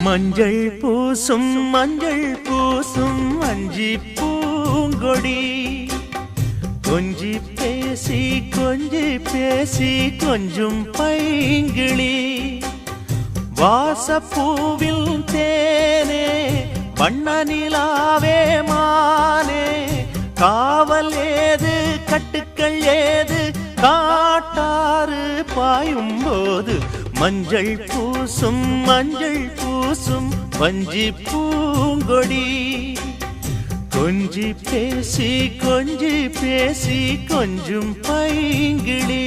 மஞ்சள் பூசும் அஞ்சி பூங்கொடி கொஞ்சி பேசி கொஞ்சும் பைங்கிளி வாசப்பூவில் தேனே வண்ண நிலாவே மானே காவல் ஏது கட்டுக்கள் ஏது காட்டாறு பாயும் போது மஞ்சள் பூசும் வஞ்சி பூங்கொடி கொஞ்சி பேசி கொஞ்சும் பைங்கிளி